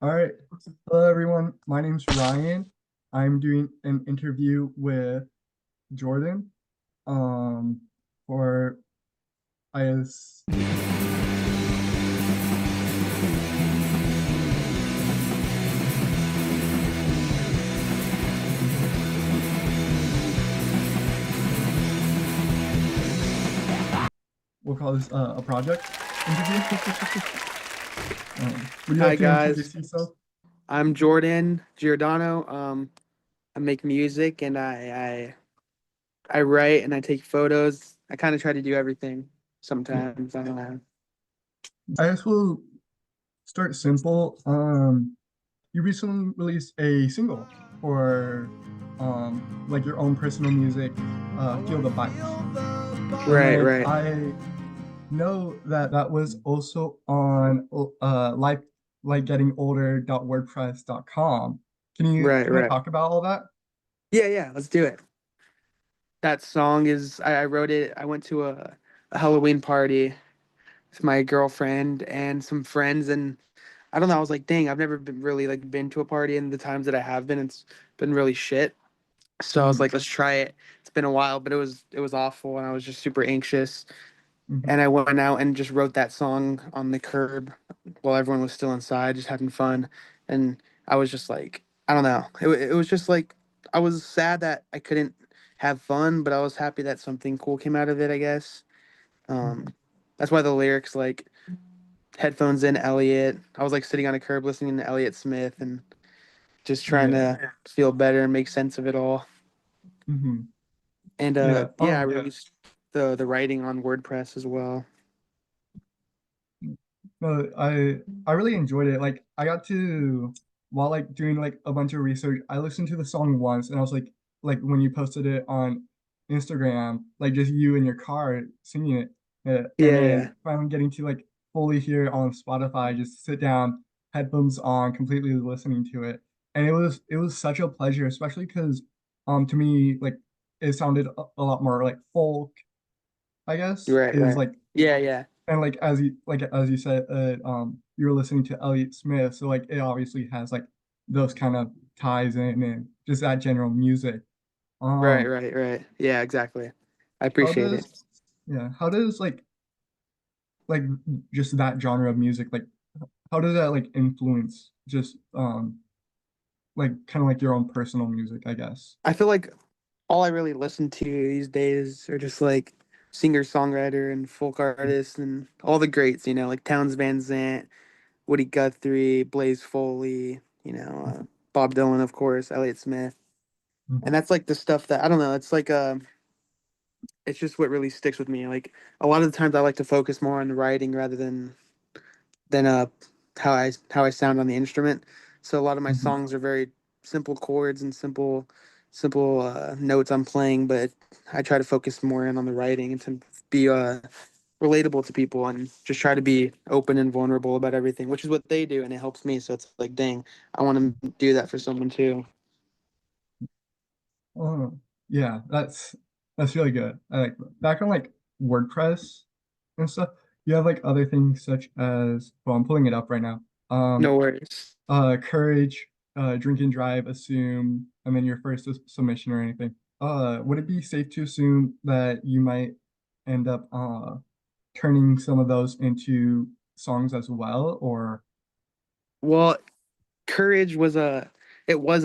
All right. Hello, everyone. My name's Ryan. I'm doing an interview with Jordan. Um, for I guess we'll call this a project interview. Would you Hi like to guys, introduce yourself? I'm Jordan Giordano. I make music and I write and I take photos. I kind of try to do everything Yeah. sometimes. I don't know. I guess we'll start simple. You recently released a single for like your own personal music, Feel the Vibes. And Right, then right, I know that that was also on lifelikegettingolder.wordpress.com. Can you right, kind of right. talk about all that? Yeah, yeah. Let's do it. That song is I wrote it. I went to a Halloween party with my girlfriend and some friends, and I don't know. I was like, dang, I've never been really like been to a party, and the times that I have been, it's been really shit. So I was Hmm. like, let's try it. It's been a while, but it was awful, and I was just super anxious. Hmm. And I went out and just wrote that song on the curb while everyone was still inside, just having fun. And I was just like, I don't know. It was just like I was sad that I couldn't have fun, but I was happy that something cool came out of it, I guess. Um, that's why the lyrics like headphones in Elliot. I was like sitting on a curb listening to Elliott Smith and just trying Yeah. to feel better and make sense of it all. Hmm. And Yeah. yeah, I released the writing on WordPress as well. No, I really enjoyed it. Like I got to while like doing like a bunch of research, I listened to the song once and I was like when you posted it on Instagram, like just you in your car singing it. And Yeah, then yeah. finally getting to like fully hear it on Spotify, just sit down, headphones on, completely listening to it. And it was such a pleasure, especially because to me like it sounded a lot more like folk, I guess, Right, is right. like Yeah, yeah. and like as you said, you were listening to Elliott Smith, so like it obviously has like those kind of ties in and just that general music. Right, Um, right, right. Yeah, exactly. I how appreciate it. does yeah, how does like just that genre of music like how does that like influence just like kind of like your own personal music, I guess. I feel like all I really listen to these days are just like singer-songwriter and folk artists and all the greats, like Towns Van Zandt, Woody Guthrie, Blaze Foley, Bob Dylan, of course, Elliott Smith. And Mhm. that's like the stuff that I don't know, it's just what really sticks with me. Like a lot of the times I like to focus more on the writing rather than how I sound on the instrument. So a lot of my Mhm. songs are very simple chords and simple notes I'm playing, but I try to focus more in on the writing and to be relatable to people and just try to be open and vulnerable about everything, which is what they do, and it helps me. So it's like, dang, I want to do that for someone too. Oh, yeah, that's really good. I like back on like WordPress and stuff. You have like other things such as well, I'm pulling it up right now. No worries. Courage, drink and drive, assume, and then your first submission or anything. Would it be safe to assume that you might end up turning some of those into songs as well, or Well, Courage was a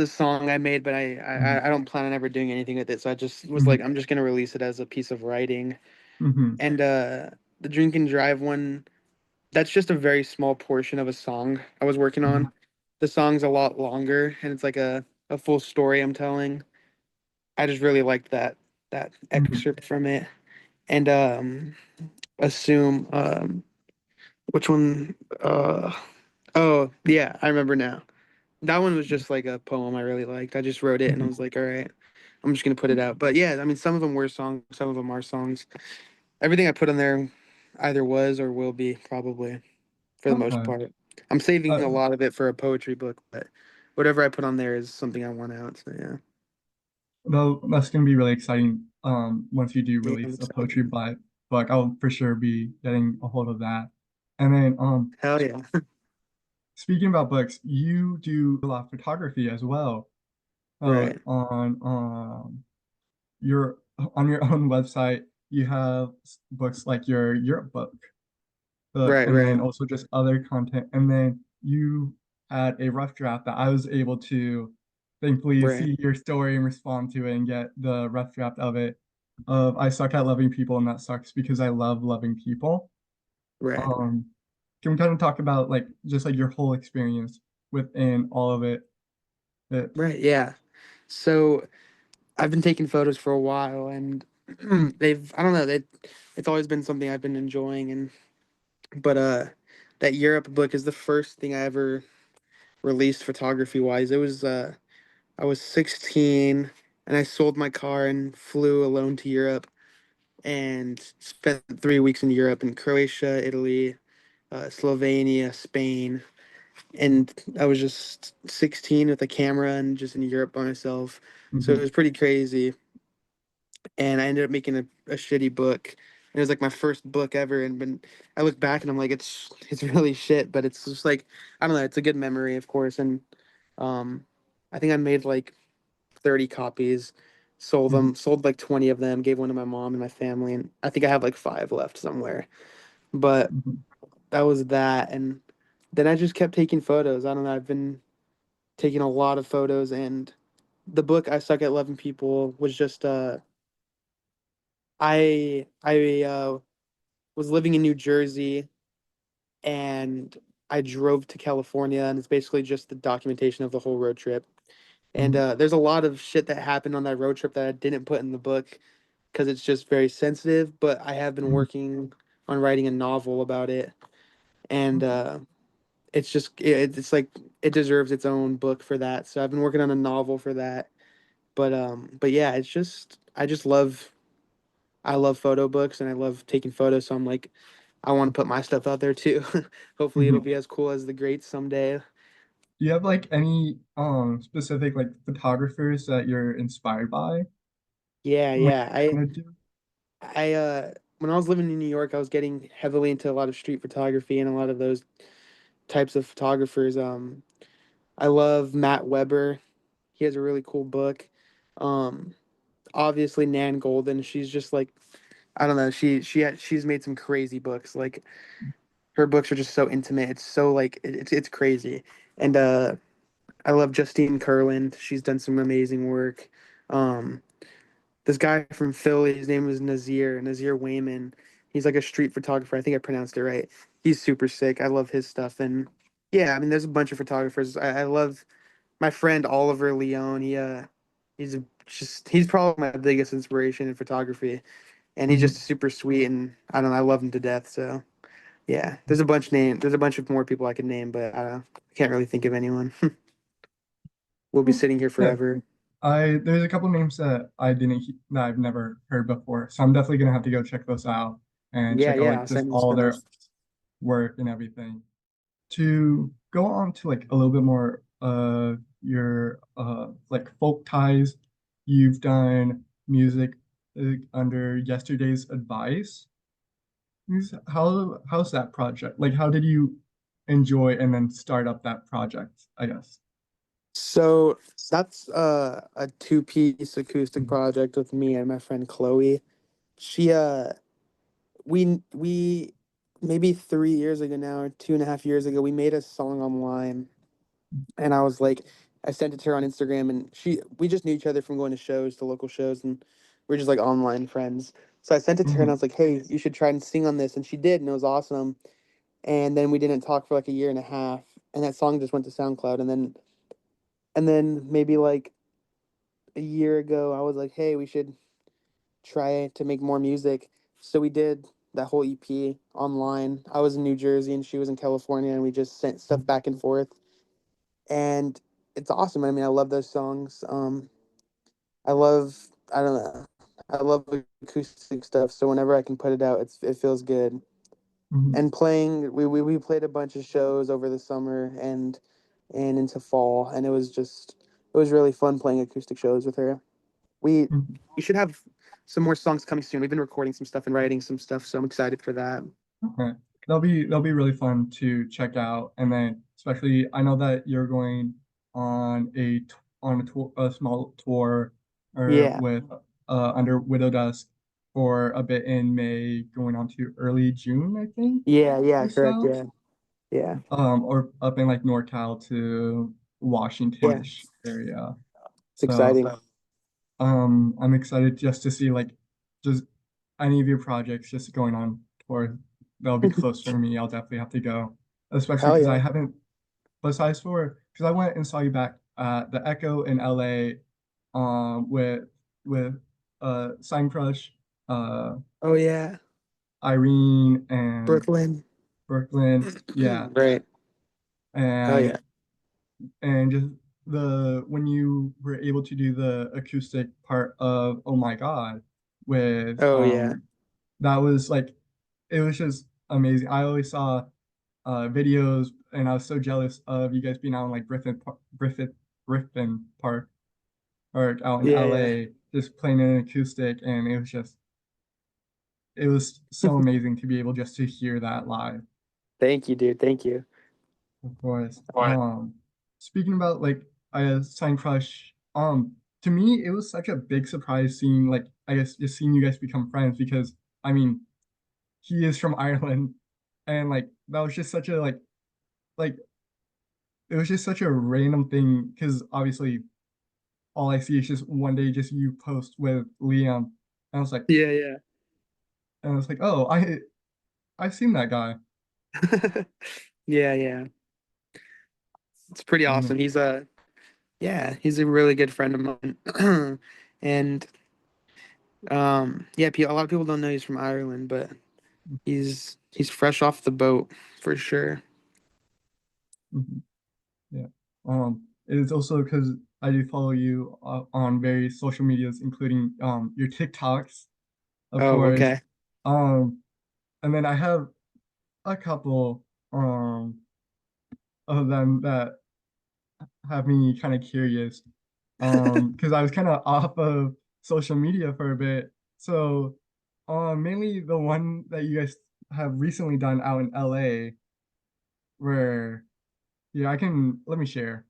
song I made, but I, Mhm. I I don't plan on ever doing anything with it. So I just was like, Mhm. I'm just gonna release it as a piece of writing. Mhm. And the drink and drive one, that's just a very small portion of a song I was working Mhm. on. The song's a lot longer and it's like a full story I'm telling. I just really liked that Mhm. excerpt from it. And assume which one oh yeah, I remember now. That one was just like a poem I really liked. I just wrote it and I Mhm. was like, all right, I'm just gonna put it out. But yeah, I mean some of them were songs, some of them are songs. Everything I put on there either was or will be probably for the most Okay. part. I'm saving Uh, a lot of it for a poetry book, but whatever I put on there is something I want out. So yeah, Well, that's gonna be really exciting. Once you do yeah, I'm release a poetry excited. book, I'll for sure be getting a hold of that. And then, Hell yeah. speaking about books, you do a lot of photography as well. Right, Your on your own website, you have books like your Europe book, right, and then right, also just other content. And then you had a rough draft that I was able to thankfully right, see your story and respond to it and get the rough draft of it. Of I suck at loving people, and that sucks because I love loving people. right, Um, can we kind of talk about like just like your whole experience within all of it? It right. Yeah. So I've been taking photos for a while, and I don't know, it's always been something I've been enjoying, and but that Europe book is the first thing I ever released photography wise. It was I was 16 and I sold my car and flew alone to Europe and spent 3 weeks in Europe in Croatia, Italy, Slovenia, Spain. And I was just 16 with a camera and just in Europe by myself. So it mhm, was pretty crazy. And I ended up making a shitty book. It was like my first book ever, and when I look back and I'm like, it's really shit, but it's just like I don't know, it's a good memory, of course. And um, I think I made like 30 copies, mhm, sold like 20 of them, gave one to my mom and my family, and I think I have like five left somewhere. But mhm, that was that, and then I just kept taking photos. I don't know, I've been taking a lot of photos, and the book I Suck at Loving People was just I was living in New Jersey and I drove to California, and it's basically just the documentation of the whole road trip. And mhm, there's a lot of shit that happened on that road trip that I didn't put in the book because it's just very sensitive. But I have been mhm. working on writing a novel about it, and Okay. it's like it deserves its own book for that. So I've been working on a novel for that. But yeah, it's just I love photo books and I love taking photos. So I'm like, I want to put my stuff out there too. Hopefully, it'll Mhm. be as cool as the greats someday. Do you have like any specific like photographers that you're inspired by? Yeah, Like yeah. kind of do? I when I was living in New York, I was getting heavily into a lot of street photography and a lot of those types of photographers. I love Matt Weber. He has a really cool book. Um, Obviously Nan Golden. She's just like I don't know. She's made some crazy books. Like her books are just so intimate. It's so like it's crazy. And I love Justine Kurland. She's done some amazing work. Um, this guy from Philly, his name was Nazir Wayman. He's like a street photographer. I think I pronounced it right. He's super sick. I love his stuff. And yeah, I mean, there's a bunch of photographers. I love my friend Oliver Leone. He's he's probably my biggest inspiration in photography. And he's just Mhm. super sweet. And I don't know, I love him to death. So yeah, there's a bunch of more people I could name, but I can't really think of anyone. We'll be Cool. sitting here Yeah, forever. I there's a couple names that that I've never heard before, so I'm definitely gonna have to go check those out and Yeah, check out yeah, like I'll just send you all their stuff. work and everything. To go on to like a little bit more your like folk ties, you've done music under Yesterday's Advice. How's that project? Like how did you enjoy and then start up that project, I guess? So that's a two-piece acoustic Mhm, project with me and my friend Chloe. She we maybe 3 years ago now, or 2.5 years ago, we made a song online, and I was like, I sent it to her on Instagram, and we just knew each other from going to shows, to local shows, and we're just like online friends. So I sent it to her, and I mhm, was like, hey, you should try and sing on this, and she did, and it was awesome. And then we didn't talk for like a year and a half, and that song just went to SoundCloud, and then maybe like a year ago, I was like, hey, we should try to make more music. So we did that whole EP online. I was in New Jersey and she was in California, and we just sent stuff back and forth. And it's awesome. I mean, I love those songs. I love, I don't know, I love acoustic stuff. So whenever I can put it out, it feels good. mhm, And we played a bunch of shows over the summer and into fall, and it was really fun playing acoustic shows with her. We mhm. we should have some more songs coming soon. We've been recording some stuff and writing some stuff, so I'm excited for that. Okay. That'll be really fun to check out and then especially I know that you're going on on a tour, a small tour or Yeah. with under Widow Dusk for a bit in May, going on to early June, I think, Yeah, yeah, or correct. so. Yeah. Yeah. Or up in like NorCal to Yeah. Washington-ish area. It's So exciting. I'm excited just to see like just any of your projects just going on tour. That'll be close for me. I'll definitely have to go, especially Hell because I yeah. haven't. Besides for because I went and saw you back at the Echo in LA, with with Sign Crush, uh, Oh yeah. Irene and Brooklyn. Brooklyn. Yeah, Right. Hell and yeah. just the when you were able to do the acoustic part of Oh My God with Oh yeah. that was like it was just amazing. I always saw videos and I was so jealous of you guys being out in like Griffin Park or out in Yeah, yeah. LA just playing an acoustic, and it was so amazing to be able just to hear that live. Thank you, dude. Thank you. Of course. What? Speaking about like Sign Crush, to me it was such a big surprise seeing like I guess just seeing you guys become friends because I mean he is from Ireland, and like that was just such a like it was just such a random thing because obviously all I see is just one day just you post with Liam, and I was like, Yeah, yeah. oh, I've seen that guy. Yeah, yeah. It's pretty And awesome. He's a really good friend of mine. And yeah, a lot of people don't know he's from Ireland, but he's fresh off the boat for sure. mhm, yeah, it is also because I do follow you on various social medias, including your TikToks, of Oh, course. okay. Um, and then I have a couple of them that have me kind of curious. Because I was kind of off of social media for a bit. So, mainly the one that you guys have recently done out in LA, where yeah, I can let me share.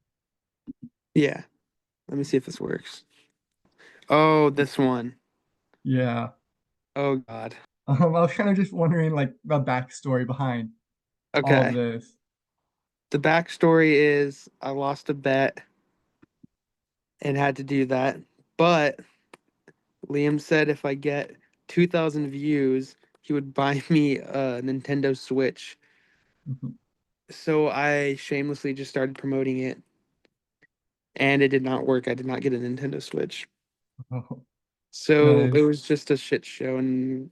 Yeah. Let me see if this works. Oh, this one. Yeah. Oh God. I was kind of just wondering like the backstory behind all of Okay. this. The backstory is I lost a bet and had to do that. But Liam said if I get 2,000 views, he would buy me a Nintendo Switch. Mhm. So I shamelessly just started promoting it, and it did not work. I did not get a Nintendo Switch. Oh, So that it is. was just a shit show, and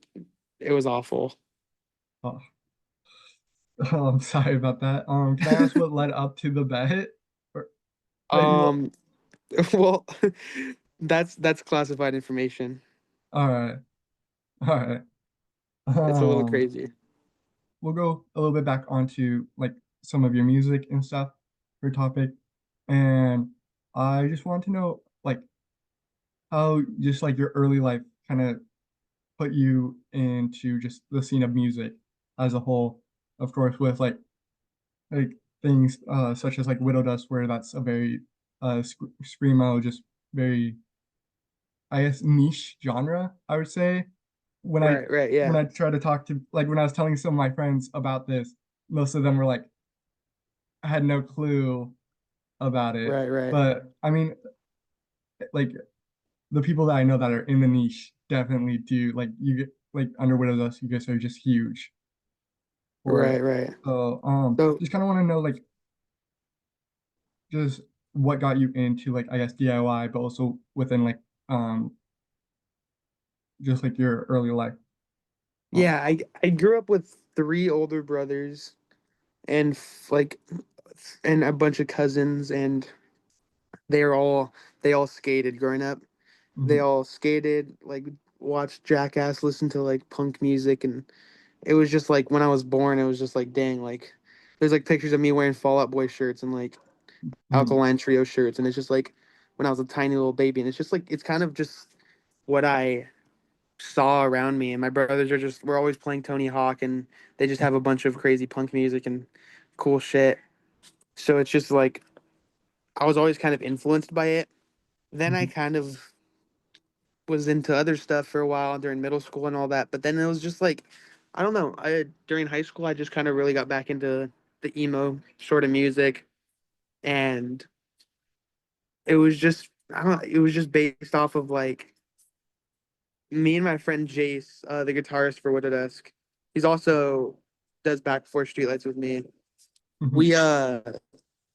it was awful. Oh, oh, I'm sorry about that. Can I ask what led up to the bet? Or, that you, Um, well, that's classified information. all right, all right. It's a little Um, crazy. we'll go a little bit back onto like some of your music and stuff for topic. And I just want to know like how just like your early life kind of put you into just the scene of music as a whole. Of course, with like things such as like Widow Dust, where that's a very screamo, just very I guess niche genre, I would say. When I Right, right, when yeah. I try to talk to like when I was telling some of my friends about this, most of them were like, I had no clue about it. Right, right, But I mean, like the people that I know that are in the niche definitely do. Like you get like under Widow Dust, you guys are just huge for right, it. right. So So just kind of want to know like just what got you into like I guess DIY, but also within like um just like your early life. Uh, yeah, I grew up with three older brothers and and a bunch of cousins, and they're all they all skated growing up. They mhm, all skated, like watched Jackass, listened to like punk music, and it was just like when I was born, it was just like dang, like there's like pictures of me wearing Fall Out Boy shirts and like mhm, Alkaline Trio shirts, and it's just like when I was a tiny little baby, and it's just like it's kind of just what I saw around me. And my brothers are just we're always playing Tony Hawk, and they just have a bunch of crazy punk music and cool shit. So it's just like I was always kind of influenced by it. Then I Mhm. kind of was into other stuff for a while during middle school and all that. But then it was just like, I don't know. I during high school, I just kind of really got back into the emo sort of music, and it was just I don't know. It was just based off of like me and my friend Jace, the guitarist for Widow Dusk. He's also does Back Before Streetlights with me. Mhm. We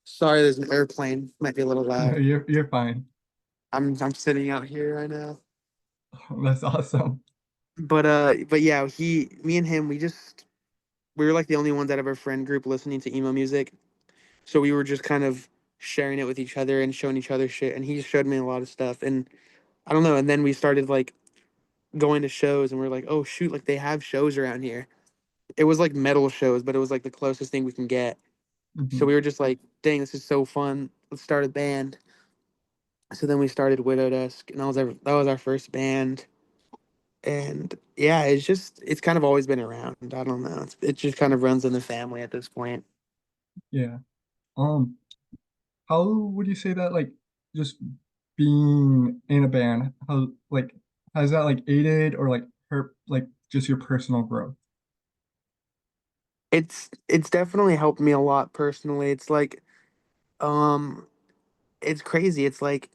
sorry, there's an airplane. Might be a little No, loud. you're fine. I'm sitting out here right now. That's awesome. But yeah, me and him, we were like the only ones out of our friend group listening to emo music. So we were just kind of sharing it with each other and showing each other shit. And he showed me a lot of stuff. And I don't know. And then we started like going to shows and we're like, oh shoot, like they have shows around here. It was like metal shows, but it was like the closest thing we can get. So Mhm. we were just like, dang, this is so fun. Let's start a band. So then we started Widow Dusk, and that was our first band. And yeah, it's kind of always been around. I don't know. It just kind of runs in the family at this point. Yeah. Um, how would you say that like just being in a band, how like has that like aided or like hurt like just your personal growth? It's definitely helped me a lot personally. It's like um it's crazy. It's like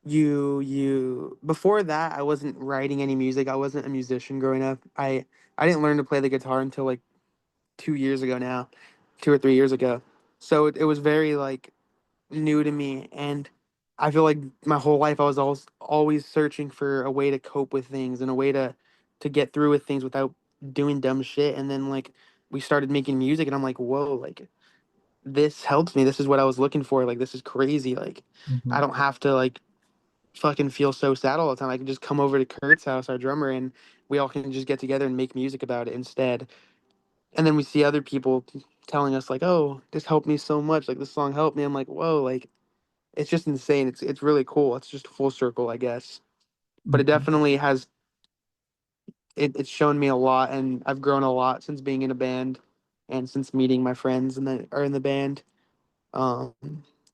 you before that I wasn't writing any music. I wasn't a musician growing up. I didn't learn to play the guitar until like 2 years ago now, 2 or 3 years ago. So it was very like new to me, and I feel like my whole life I was always searching for a way to cope with things and a way to get through with things without doing dumb shit. And then like we started making music, and I'm like, whoa, like this helps me. This is what I was looking for. Like this is crazy. Like I Mhm. don't have to like fucking feel so sad all the time. I can just come over to Kurt's house, our drummer, and we all can just get together and make music about it instead. And then we see other people telling us like, "Oh, this helped me so much. Like this song helped me." I'm like, "Whoa!" Like it's just insane. It's really cool. It's just a full circle, I guess. But it Mhm. definitely has. It's shown me a lot, and I've grown a lot since being in a band, and since meeting my friends and that are in the band. Um,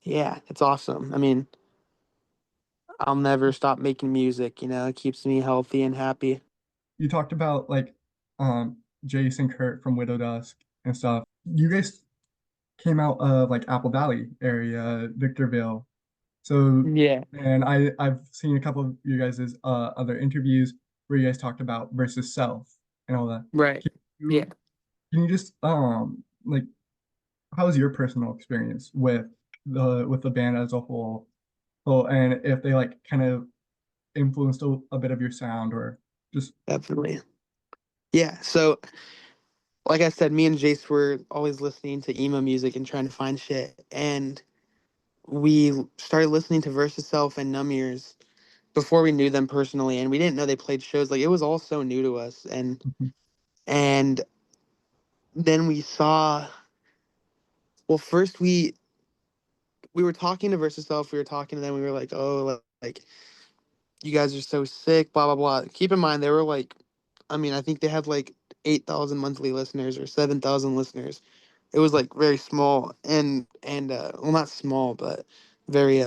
yeah, it's awesome. I mean, I'll never stop making music. You know, it keeps me healthy and happy. You talked about like Jace and Kurt from Widow Dusk and stuff. You guys came out of like Apple Valley area, Victorville. So, Yeah. and I've seen a couple of you guys' other interviews where you guys talked about versus self and all that. Right. Can Yeah. can you just like how was your personal experience with the band as a whole? Oh, and if they like kind of influenced a bit of your sound or just Definitely. Yeah. So, like I said, me and Jace were always listening to emo music and trying to find shit, and we started listening to Versus Self and Numb Ears before we knew them personally, and we didn't know they played shows. Like it was all so new to us, and then we saw. Well, first we were talking to Versus Self. We were talking to them. We were like, oh, like you guys are so sick. Blah blah blah. Keep in mind they were like, I mean, I think they had like 8,000 monthly listeners or 7,000 listeners. It was like very small and well, not small, but very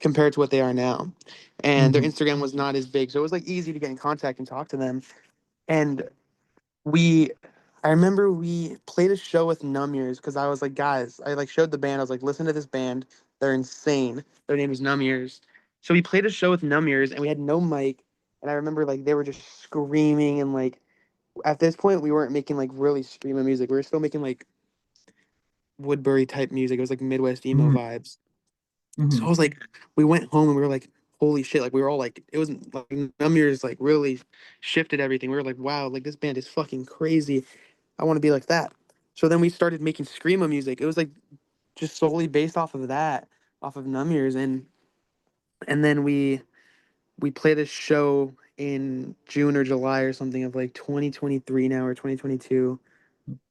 compared to what they are now. And their Mhm. Instagram was not as big, so it was like easy to get in contact and talk to them. And we, I remember we played a show with Numb Ears because I was like, guys, I like showed the band. I was like, listen to this band. They're insane. Their name is Numb Ears. So we played a show with Numb Ears, and we had no mic. And I remember like they were just screaming, and like at this point we weren't making like really screamo music. We were still making like Woodbury type music. It was like Midwest emo Mhm. vibes. So I Mhm. was like, we went home and we were like, holy shit! Like we were all like, it was like Numb Ears like really shifted everything. We were like, wow, like this band is fucking crazy. I want to be like that. So then we started making screamo music. It was like just solely based off of that, off of Numb Ears, and then we played a show in June or July or something of like 2023 now or 2022,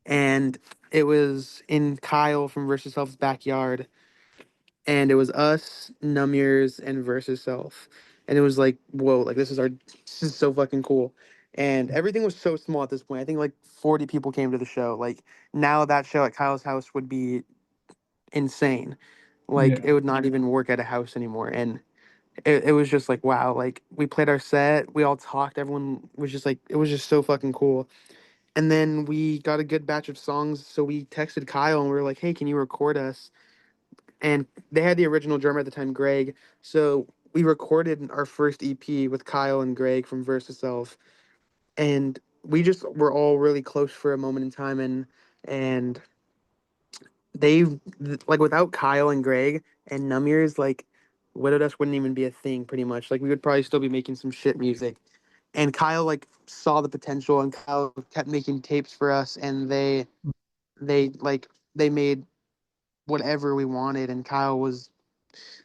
and it was in Kyle from Versus Self's backyard, and it was us, Numb Ears, and Versus Self, and it was like whoa, like this is so fucking cool. And everything was so small at this point. I think like 40 people came to the show. Like now that show at Kyle's house would be insane. Like Yeah. it would not even work at a house anymore. And it was just like wow, like we played our set, we all talked, everyone was just like it was just so fucking cool. And then we got a good batch of songs, so we texted Kyle and we were like, hey, can you record us? And they had the original drummer at the time, Greg. So we recorded our first EP with Kyle and Greg from Versus Self, and we just were all really close for a moment in time. And they like without Kyle and Greg and Numbers, like Widow Dust wouldn't even be a thing pretty much. Like we would probably still be making some shit music. And Kyle like saw the potential, and Kyle kept making tapes for us, and they like they made whatever we wanted, and Kyle was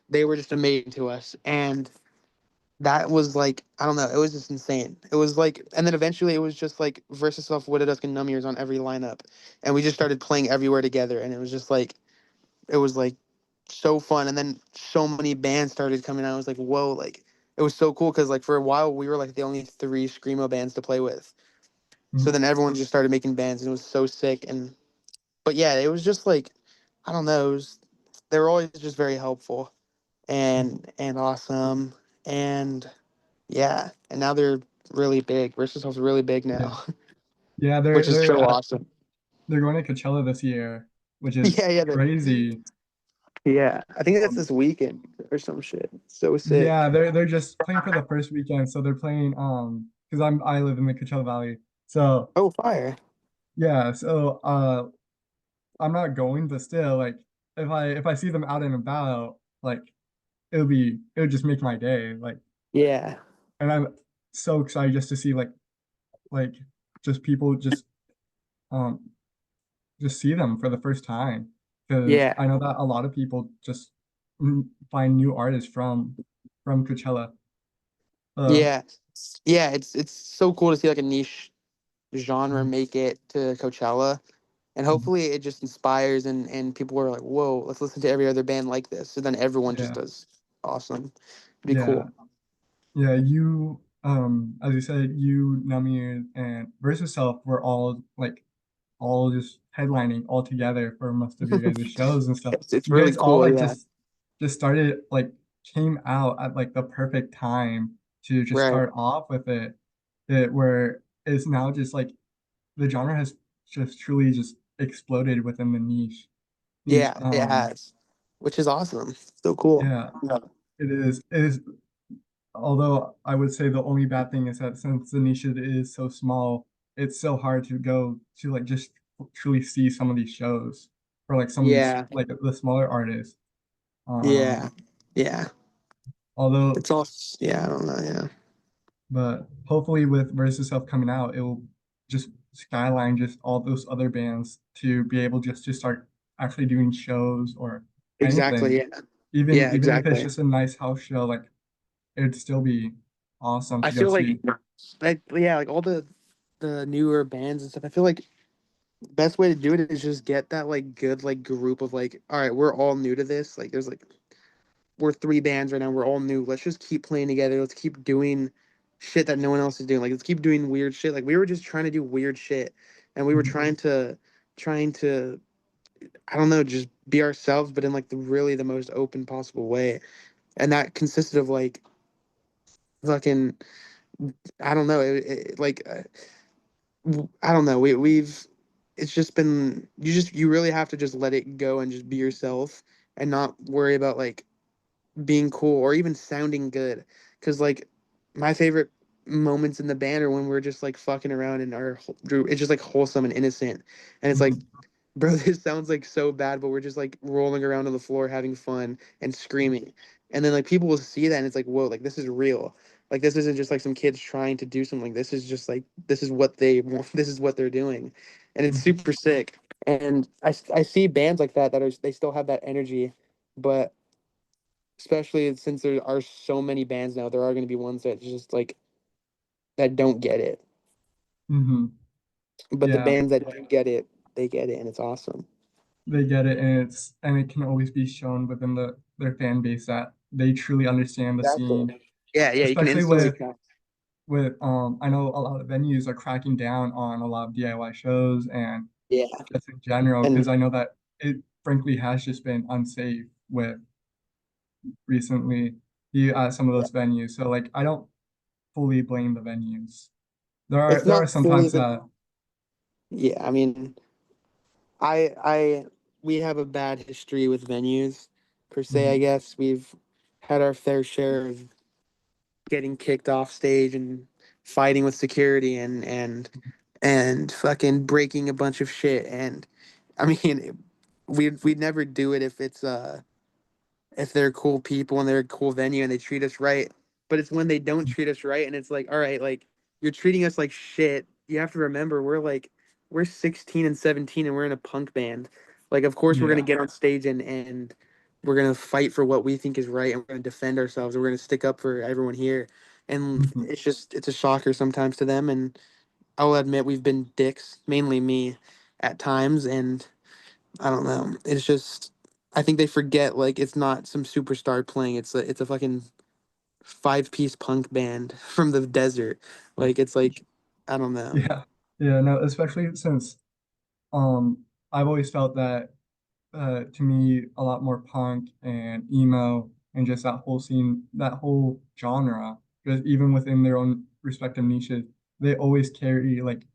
they were just amazing to us. And that was like I don't know, it was just insane. It was like, and then eventually it was just like Versus Self, Widow Dusk, and Numbers on every lineup, and we just started playing everywhere together, and it was just like it was like so fun. And then so many bands started coming out. I was like, whoa, like it was so cool because like for a while we were like the only three screamo bands to play with. So Mm. then everyone just started making bands, and it was so sick. And but yeah, it was just like I don't know, they were always just very helpful and awesome. And yeah, and now they're really big. Versus Hell's really big Yeah. now, Yeah, which is so awesome. they're going to Coachella this year, which is Yeah, yeah, crazy. yeah. I think that's Um, this weekend or some shit. So yeah, sick. they're just playing for the first weekend, so they're playing because I live in the Coachella Valley. So Oh, fire. yeah, so I'm not going, but still like if I see them out and about, like it would just make my day. Like Yeah. and I'm so excited just to see like just people um just see them for the first time because Yeah. I know that a lot of people just find new artists from Coachella. Uh, Yeah. Yeah, it's so cool to see like a niche genre mm, make it to Coachella. And mm, hopefully it just inspires and people are like, whoa, let's listen to every other band like this. So then everyone just yeah, does awesome. Be yeah, cool. yeah. You as you said, you, Namir, and Versus Self were all just headlining all together for most of your guys' shows and stuff. It's You really guys all cool, like yeah. just started like came out at like the perfect time to just Right. start off with it where it's now just like the genre has just truly just exploded within the niche. Yeah, it has. Which is awesome. So cool. Yeah, Yeah. it is. Although I would say the only bad thing is that since the niche is so small, it's so hard to go to like just truly see some of these shows or like some of these Yeah. like the smaller artists. Yeah. Um, Yeah. although, It's all yeah, I don't know, yeah. but hopefully with Versus Self coming out, it will just skyline just all those other bands to be able just to start actually doing shows or Exactly, anything. yeah. Even Yeah, even if it's exactly. just a nice house show, like it'd still be awesome I to go feel like see. yeah, like all the newer bands and stuff, I feel like best way to do it is just get that like good like group of like, all right, we're all new to this. Like there's like we're three bands right now, we're all new. Let's just keep playing together. Let's keep doing shit that no one else is doing. Like let's keep doing weird shit. Like we were just trying to do weird shit. And we were Mhm, trying to I don't know, just be ourselves, but in like the really the most open possible way. And that consisted of like fucking I don't know, I don't know. We've it's just been you really have to just let it go and just be yourself and not worry about like being cool or even sounding good. Cause like my favorite moments in the band are when we're just like fucking around and it's just like wholesome and innocent. And it's like, mhm, bro, this sounds like so bad, but we're just like rolling around on the floor having fun and screaming. And then like people will see that and it's like, whoa, like this is real. Like this isn't just like some kids trying to do something. This is just like this is what they want. This is what they're doing, and it's mhm, super sick. And I see bands like that they still have that energy, but especially since there are so many bands now, there are going to be ones that just like that don't get it. mhm. But the Yeah, bands that do get it, they get it, and it's awesome. they get it, and it can always be shown within their fan base that they truly understand the scene, Exactly. Yeah, yeah, you can especially instantly connect. with I know a lot of venues are cracking down on a lot of DIY shows and Yeah, just in general because and I know that it frankly has just been unsafe with recently at some of those venues. So like I don't fully blame the venues. It's There are not fully sometimes the that yeah. I mean, I we have a bad history with venues per se. I mhm, guess we've had our fair share of getting kicked off stage and fighting with security and fucking breaking a bunch of shit. And I mean, we'd never do it if they're cool people and they're a cool venue and they treat us right. But it's when they don't treat us right and it's like, all right, like you're treating us like shit. You have to remember we're 16 and 17 and we're in a punk band. Like of course we're gonna yeah. get on stage and we're gonna fight for what we think is right and we're gonna defend ourselves and we're gonna stick up for everyone here. And Mhm, it's a shocker sometimes to them and I'll admit we've been dicks, mainly me, at times and I don't know. It's just I think they forget like it's not some superstar playing. It's a fucking five-piece punk band from the desert. Like it's like I don't know. yeah. Yeah, no, especially since I've always felt that to me a lot more punk and emo and just that whole scene, that whole genre, because even within their own respective niches, they always carry like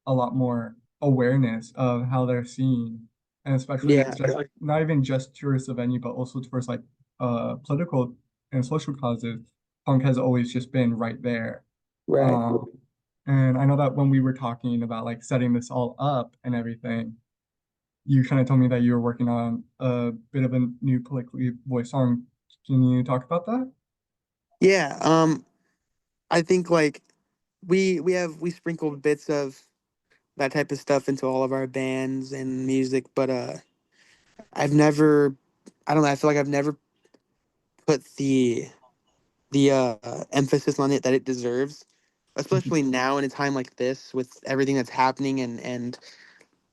a lot more awareness of how they're seen, and especially Yeah. just not even just towards the venue, but also towards like political and social causes. Punk has always just been right there. Right. Um, and I know that when we were talking about like setting this all up and everything, you kind of told me that you were working on a bit of a new politically voiced song. Can you talk about that? Yeah. I think like we sprinkle bits of that type of stuff into all of our bands and music, but I've never I don't know, I feel like I've never put the emphasis on it that it deserves, especially now in a time like this with everything that's happening and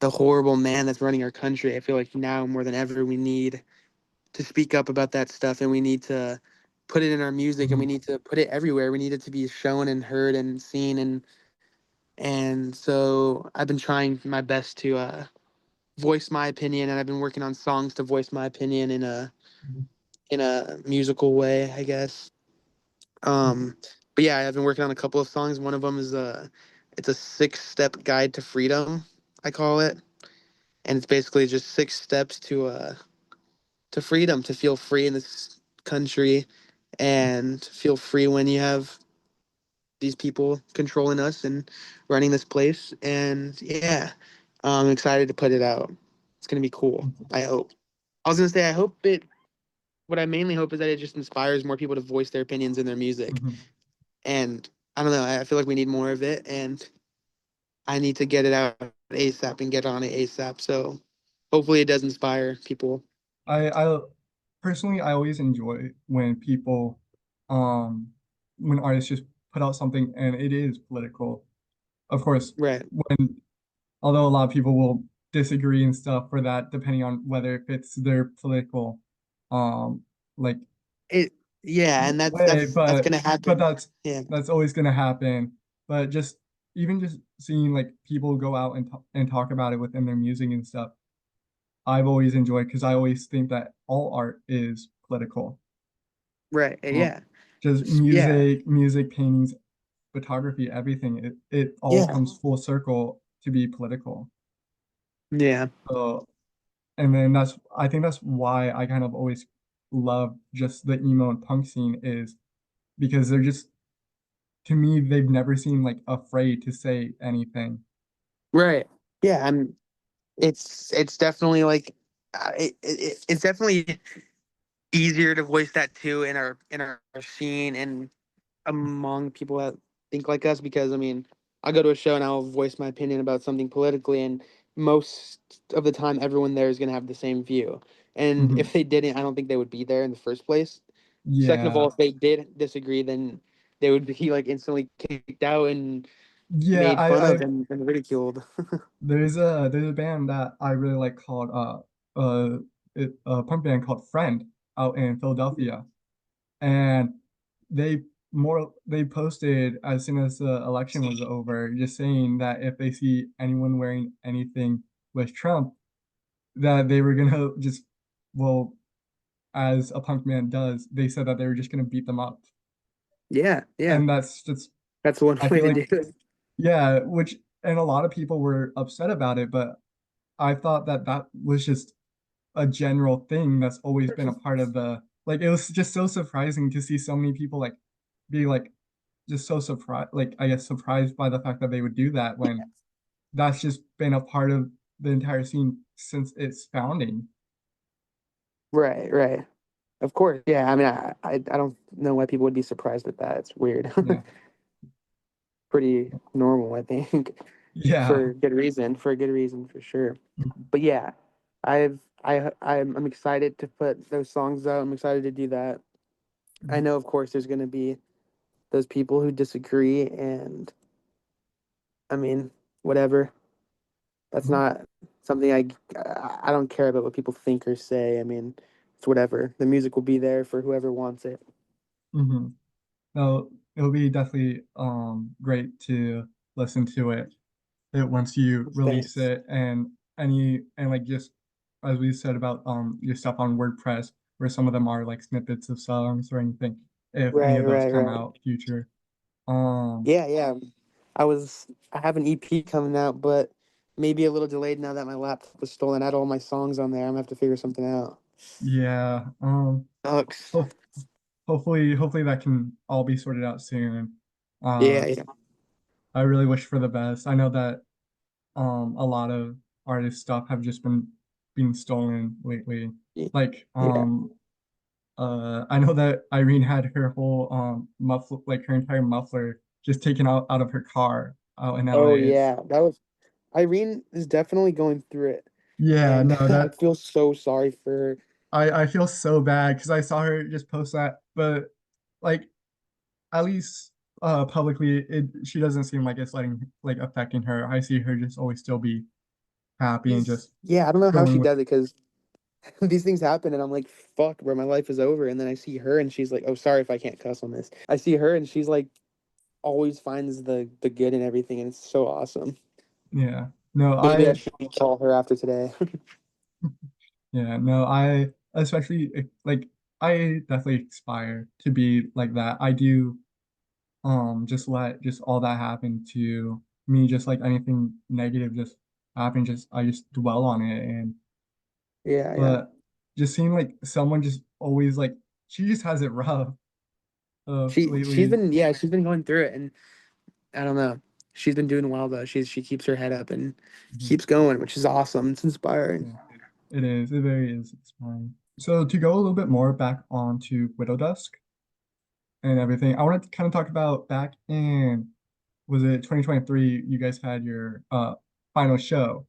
the horrible man that's running our country. I feel like now more than ever we need to speak up about that stuff and we need to put it in our music and we Mhm, need to put it everywhere. We need it to be shown and heard and seen and so I've been trying my best to voice my opinion and I've been working on songs to voice my opinion mhm, in a musical way, I guess. mhm, But yeah, I've been working on a couple of songs. One of them is it's a 6-step guide to freedom, I call it, and it's basically just 6 steps to freedom, to feel free in this country and feel free when you have these people controlling us and running this place. And yeah, I'm excited to put it out. It's gonna be cool. mhm, I hope. I was gonna say I hope it. What I mainly hope is that it just inspires more people to voice their opinions in their music. mhm. And I don't know. I feel like we need more of it, and I need to get it out ASAP and get on it ASAP. So hopefully it does inspire people. I personally I always enjoy when people when artists just put out something and it is political. Of course, Right. when although a lot of people will disagree and stuff for that depending on whether it fits their political um like It. Yeah, and way, that's gonna but happen. Yeah. that's always gonna happen. But just even just seeing like people go out and and talk about it within their music and stuff, I've always enjoyed because I always think that all art is political. Right. Um, Yeah. just Yeah. music, paintings, photography, everything. It all Yeah. comes full circle to be political. Yeah. So, and then I think that's why I kind of always love just the emo and punk scene is because they're just to me they've never seemed like afraid to say anything. Right. Yeah. It's definitely like it's definitely easier to voice that too in our scene and among people that think like us because I mean I'll go to a show and I'll voice my opinion about something politically and most of the time everyone there is going to have the same view and Mhm. if they didn't I don't think they would be there in the first place. Second of all, Yeah. if they did disagree then they would be like instantly kicked out and Yeah, made fun I of and ridiculed. there's a band that I really like called a punk band called Friend out in Philadelphia. And they they posted as soon as the election was over, just saying that if they see anyone wearing anything with Trump, that they were gonna just, well, as a punk man does, they said that they were just gonna beat them up. Yeah, yeah. And that's just, That's one I way feel to like, do it. yeah, which, and a lot of people were upset about it, but I thought that that was just a general thing that's always been a part of the, like, it was just so surprising to see so many people like be like just so surprised, like, I guess surprised by the fact that they would do that when that's just been a part of the entire scene since its founding. Right, right. Of course. Yeah, I mean, I don't know why people would be surprised at that. It's weird. Yeah. Pretty normal, I think, Yeah. for good reason, for a good reason for sure. Mhm. But yeah, I'm excited to put those songs out. I'm excited to do that. I know, of course, there's gonna be those people who disagree, and I mean, whatever. That's Mhm. not something I don't care about what people think or say. I mean, it's whatever. The music will be there for whoever wants it. Mhm. No, it'll be definitely great to listen to it once you release Thanks. it, and like just as we said about your stuff on WordPress, where some of them are like snippets of songs or anything, if any Right, of those right, come right. out future. Um Yeah, yeah. I have an EP coming out, but maybe a little delayed now that my laptop was stolen. I had all my songs on there. I'm gonna have to figure something out. yeah, Sucks. ho hopefully that can all be sorted out soon. Uh Yeah, yeah. I really wish for the best. I know that a lot of artist stuff have just been being stolen lately. Like Yeah. I know that Irene had her whole muffler, like her entire muffler just taken out of her car out in Oh LA. It's yeah. That was Irene is definitely going through it. yeah, And no, I that feel so sorry for her. I feel so bad because I saw her just post that, but like at least publicly it she doesn't seem like it's letting like affecting her. I see her just always still be happy and just Yeah, I don't know how going she with does it because these things happen and I'm like, fuck, bro, my life is over. And then I see her and she's like, oh, sorry if I can't cuss on this. I see her and she's like, always finds the good in everything, and it's so awesome. yeah. No, Maybe I I should call her after today. yeah, no, I especially like I definitely aspire to be like that. I do just let just all that happen to me, just like anything negative just happen, just I just dwell on it. And Yeah, yeah. but just seeing like someone just always like she just has it rough She's lately. been she's been going through it, and I don't know. She's been doing well though. She keeps her head up and Mhm. keeps going, which is awesome. It's inspiring. Yeah, it is. It very is. It's fine. So to go a little bit more back onto Widow Dusk and everything, I wanted to kind of talk about back in, was it 2023, you guys had your final show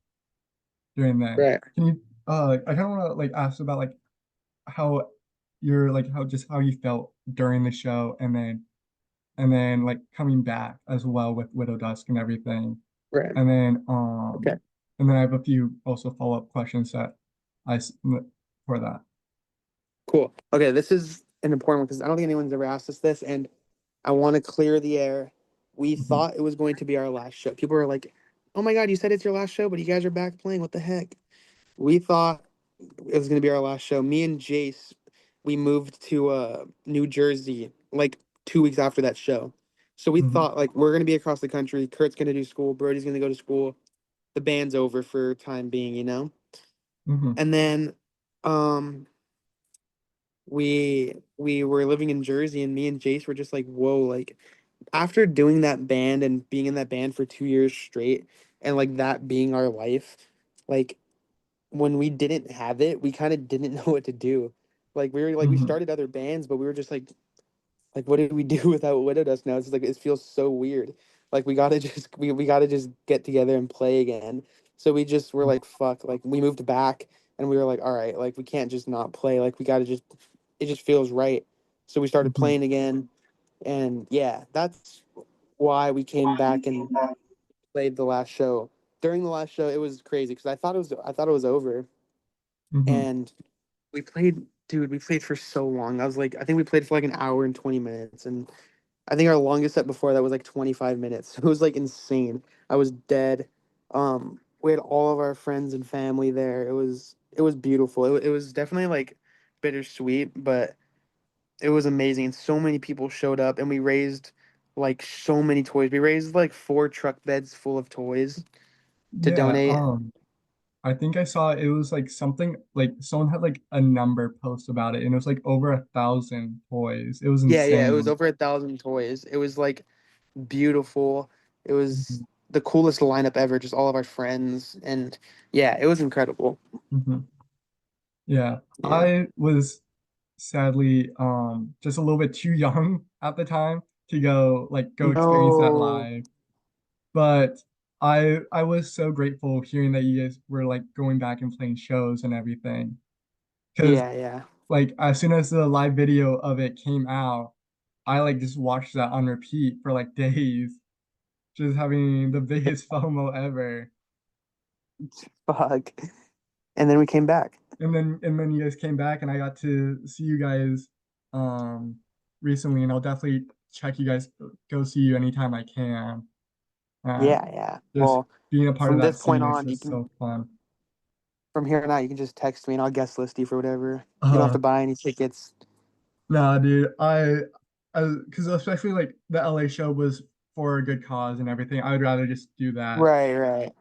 during then. Right. Can you I kind of want to like ask about like how you're like how just how you felt during the show, and then like coming back as well with Widow Dusk and everything. Right. And then Okay. I have a few also follow-up questions that I s- for that. Cool. Okay, this is an important one because I don't think anyone's ever asked us this, and I want to clear the air. We Mhm. thought it was going to be our last show. People were like, "Oh my God, you said it's your last show, but you guys are back playing. What the heck?" We thought it was gonna be our last show. Me and Jace, we moved to New Jersey like 2 weeks after that show. So we Mhm. thought like we're gonna be across the country. Kurt's gonna do school. Brody's gonna go to school. The band's over for time being, you know. Mhm. And then, um, we were living in Jersey, and me and Jace were just like, whoa, like after doing that band and being in that band for 2 years straight, and like that being our life, like when we didn't have it, we kind of didn't know what to do. Like we were like we Mhm. started other bands, but we were just like what do we do without Widow Dust now? It's like it feels so weird. Like we gotta just we gotta just get together and play again. So we just were like fuck. Like we moved back and we were like all right, like we can't just not play. Like we gotta just it just feels right. So we started Mhm. playing again, and yeah, that's why we came back and played the last show. During the last show, it was crazy because I thought it was over, Mhm. and we played, dude, we played for so long. I was like, I think we played for like an hour and 20 minutes. And I think our longest set before that was like 25 minutes. It was like insane. I was dead. Um, we had all of our friends and family there. It was beautiful. It was definitely like bittersweet, but it was amazing. So many people showed up, and we raised like so many toys. We raised like 4 truck beds full of toys to Yeah, donate. I think I saw it was like something like someone had like a number post about it and it was like over 1,000 toys. It was Yeah, yeah, it was insane. over 1,000 toys. It was like beautiful. It was Mhm, the coolest lineup ever. Just all of our friends, and yeah, it was incredible. mhm. Yeah, Yeah. I was sadly just a little bit too young at the time to go experience that No. live. But I was so grateful hearing that you guys were like going back and playing shows and everything. Because Yeah, yeah. like as soon as the live video of it came out, I like just watched that on repeat for like days, just having the biggest FOMO ever. Fuck. And then we came back. And then you guys came back and I got to see you guys um recently and I'll definitely check you guys go see you anytime I can. Yeah, And yeah. just Well, being a part of from that this point scene is on, you just can so fun. from here on out, you can just text me and I'll guest list you for whatever. You don't have Uh to buy any tickets. nah dude, because especially like the LA show was for a good cause and everything. I would rather just do that. Right, right.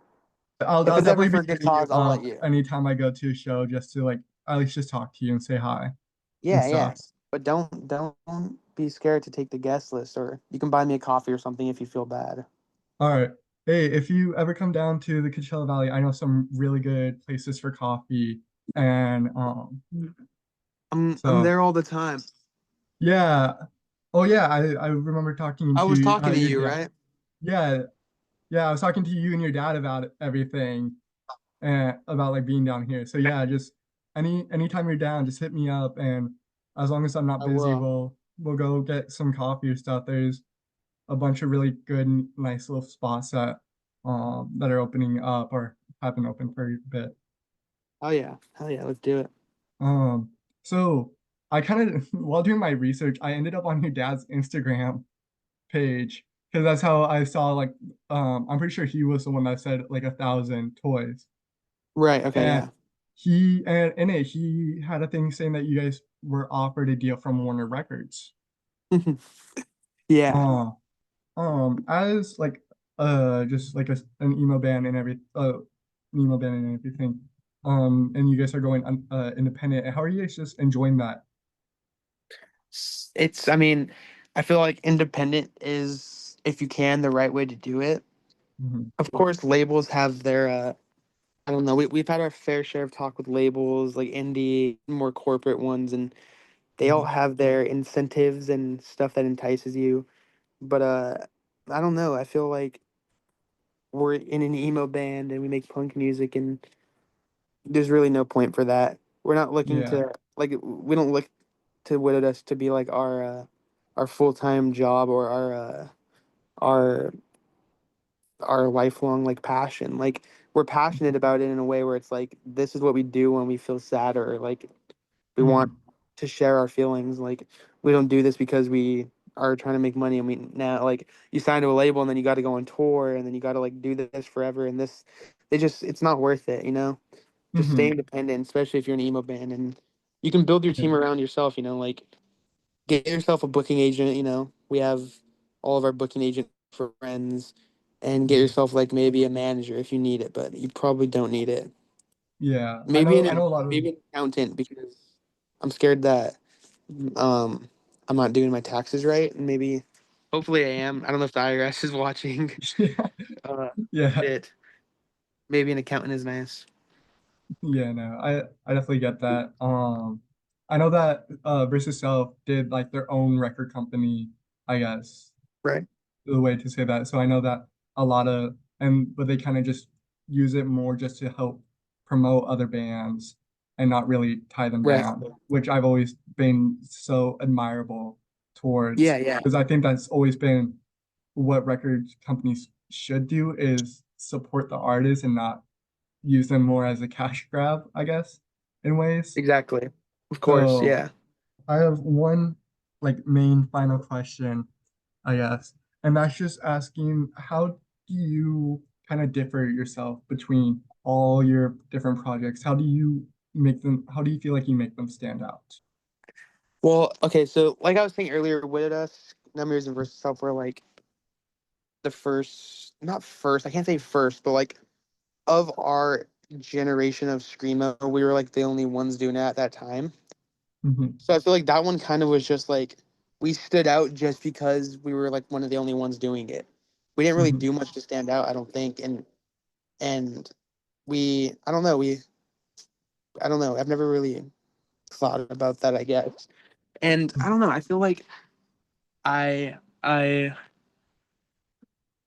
If I'll it's ever definitely for be a good hitting you cause, I'll let up you. anytime I go to a show just to like at least just talk to you and say hi and Yeah, yeah. stuff. But don't be scared to take the guest list, or you can buy me a coffee or something if you feel bad. All right. Hey, if you ever come down to the Coachella Valley, I know some really good places for coffee. And I'm so there all the time. yeah. Oh yeah, I remember talking I was to talking to your you, dad. right? Yeah, yeah, I was talking to you and your dad about everything and about like being down here. So yeah, just anytime you're down, just hit me up and as long as I'm not I busy, will. we'll go get some coffee or stuff. There's a bunch of really good, nice little spots that are opening up or have been open for a bit. Oh yeah. Hell yeah, let's do it. Um, so I kind of while doing my research, I ended up on your dad's Instagram page because that's how I saw like I'm pretty sure he was the one that said like 1,000 toys. Right, okay, And yeah. and in it he had a thing saying that you guys were offered a deal from Warner Records. Yeah. Uh, as like just like an emo band and an emo band and everything. And you guys are going independent. How are you guys just enjoying that? I mean, I feel like independent is, if you can, the right way to do it. Mhm, Of course, labels have their I don't know, we've had our fair share of talk with labels like indie, more corporate ones, and they all mhm, have their incentives and stuff that entices you. But I don't know. I feel like we're in an emo band and we make punk music, and there's really no point for that. We're not looking yeah. to like we don't look to what us to be like our full-time job or our our lifelong like passion. Like we're passionate about it in a way where it's like this is what we do when we feel sad or like we want Mhm, to share our feelings. Like we don't do this because we are trying to make money. I mean, now like you sign to a label and then you got to go on tour and then you got to like do this forever and this. It's not worth it, you know. Just stay mhm, independent, especially if you're an emo band, and you can build your yeah, team around yourself. You know, like get yourself a booking agent. You know, we have all of our booking agent friends, and get mhm. yourself like maybe a manager if you need it, but you probably don't need it. Yeah. Maybe I know a lot of maybe an accountant because I'm scared that um I'm not doing my taxes right, and maybe hopefully I am. I don't know if the IRS is watching. yeah. Uh, Yeah. shit. Maybe an accountant is nice. Yeah, no. I definitely get that. I know that Versus Self did like their own record company, I guess. Right. The way to say that. So I know that a lot of but they kind of just use it more just to help promote other bands and not really tie them Right. down, which I've always been so admirable towards Yeah, yeah. because I think that's always been what record companies should do is support the artist and not use them more as a cash grab, I guess, in ways. Exactly. Of course, So yeah. I have one like main final question I guess. And that's just asking how do you kind of differ yourself between all your different projects? How do you feel like you make them stand out? Well, okay, so like I was saying earlier, with us, numbers and versus self were like the first, not first, I can't say first, but like of our generation of screamo, we were like the only ones doing it at that time. Hmm. So I feel like that one kind of was just like we stood out just because we were like one of the only ones doing it. We didn't really Hmm. do much to stand out, I don't think, and we, I don't know, I don't know, I've never really thought about that, I guess. And I don't know, I feel like I I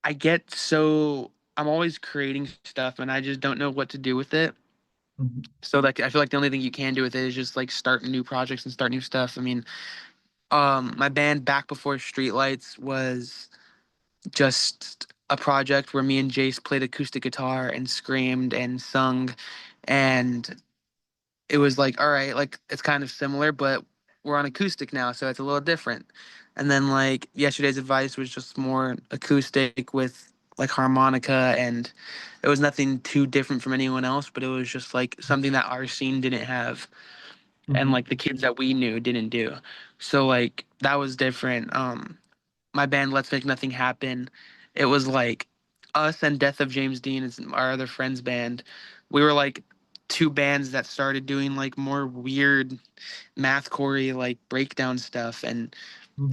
I get so I'm always creating stuff and I just don't know what to do with it. Hmm. So like I feel like the only thing you can do with it is just like start new projects and start new stuff. I mean, my band back before Streetlights was just a project where me and Jace played acoustic guitar and screamed and sung, and it was like, all right, like it's kind of similar, but we're on acoustic now, so it's a little different. And then like yesterday's advice was just more acoustic with like harmonica, and it was nothing too different from anyone else, but it was just like something that our scene didn't have and Hmm. like the kids that we knew didn't do. So like that was different. My band Let's Make Nothing Happen, it was like us and Death of James Dean is our other friend's band. We were like two bands that started doing like more weird mathcore like breakdown stuff and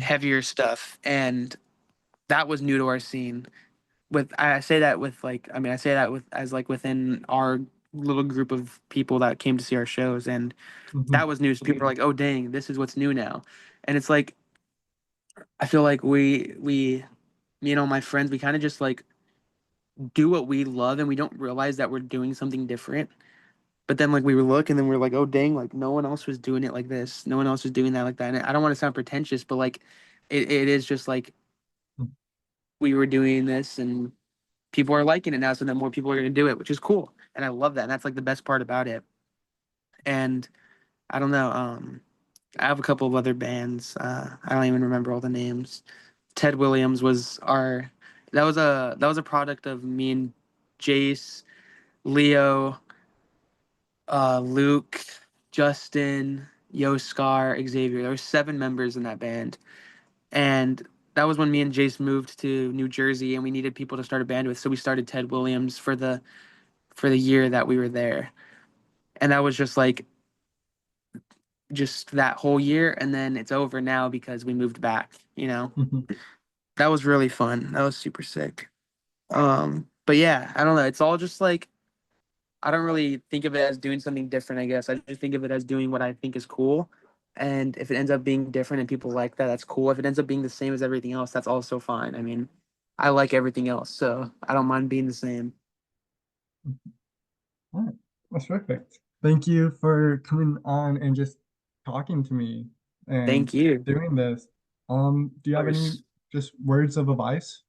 heavier stuff, and that was new to our scene. With I say that with like I say that with as like within our little group of people that came to see our shows, and Hmm. that was new. So people are like, "Oh, dang, this is what's new now," and it's like I feel like we me and all my friends, we kind of just like do what we love, and we don't realize that we're doing something different. But then like we look, and then we're like, "Oh, dang, like no one else was doing it like this. No one else was doing that like that." And I don't want to sound pretentious, but like it is just like we were doing this, and people are liking it now, so then more people are going to do it, which is cool, and I love that. And that's like the best part about it. And I don't know. I have a couple of other bands. I don't even remember all the names. Ted Williams was our. That was a product of me and Jace, Leo, Luke, Justin, Yoskar, Xavier. There were 7 members in that band, and that was when me and Jace moved to New Jersey, and we needed people to start a band with. So we started Ted Williams for the year that we were there, and that was just that whole year, and then it's over now because we moved back. Hmm. That was really fun. That was super sick. But yeah, I don't know. It's all just like I don't really think of it as doing something different, I guess. I just think of it as doing what I think is cool. And if it ends up being different and people like that, that's cool. If it ends up being the same as everything else, that's also fine. I mean, I like everything else, so I don't mind being the same. All right. That's perfect. Thank you for coming on and just talking to me and Thank you. doing this. Do you Of have any course. just words of advice?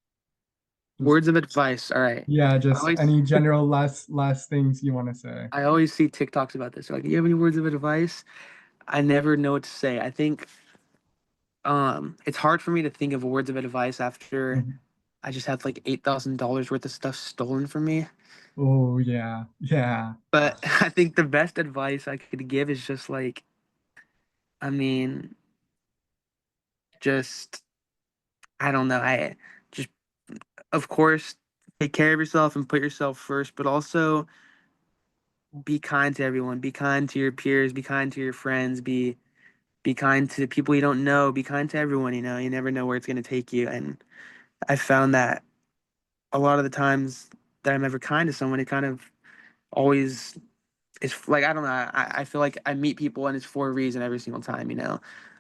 Just Words of advice. All right. yeah, I just always any general last things you want to say. I always see TikToks about this. They're like, you have any words of advice? I never know what to say. I think it's hard for me to think of words of advice after Mhm. I just had like $8,000 worth of stuff stolen from me. Oh yeah, yeah. But I think the best advice I could give is just like, I mean, just I don't know. I just of course take care of yourself and put yourself first, but also be kind to everyone. Be kind to your peers, be kind to your friends, be kind to people you don't know, be kind to everyone, you never know where it's going to take you. And I found that a lot of the times that I'm ever kind to someone, it kind of always it's like I don't know. I feel like I meet people and it's for a reason every single time.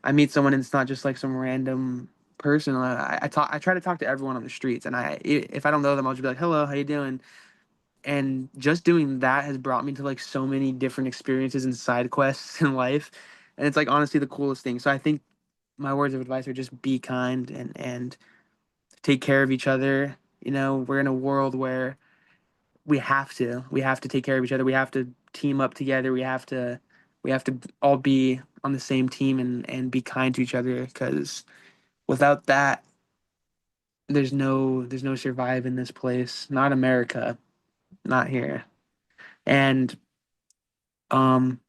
I meet someone and it's not just like some random person. I try to talk to everyone on the streets, and if I don't know them, I'll just be like, "Hello, how you doing?" And just doing that has brought me to like so many different experiences and side quests in life, and it's like honestly the coolest thing. So I think my words of advice are just be kind and take care of each other. We're in a world where we have to take care of each other. We have to team up together. We have to all be on the same team and be kind to each other, because without that there's no survive in this place. Not America, not here. And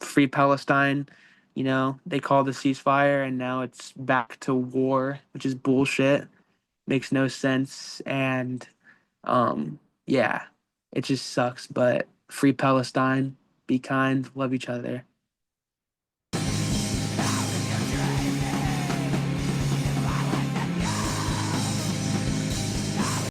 free Palestine, they called the ceasefire and now it's back to war, which is bullshit. Makes no sense. And yeah, it just sucks. But free Palestine, be kind, love each other.